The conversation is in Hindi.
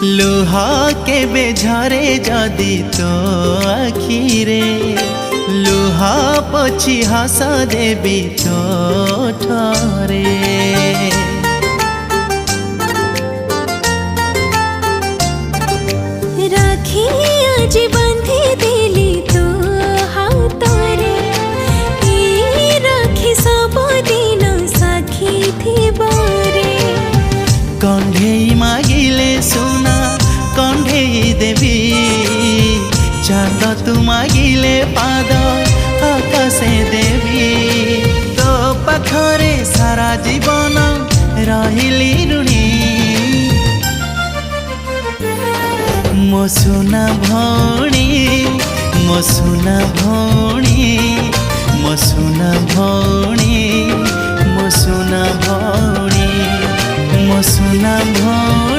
लुह केबे झरे जदि तो आखिरे लुह पछी हस देबी तो ठरे। राखी आज बांधी देली तो हाथरे राखी सब दिन साखी थीबरे। कंढेई मागिले सुना कंढेई देवी चांद तू मागिले पाद आकाशे देवी। तो पाखरे सारा जीवन रहिली ऋणी मो सुना भौणी मो सुना भौणी मो सुना भौणी मो सुना भौणी मो सुना भौणी।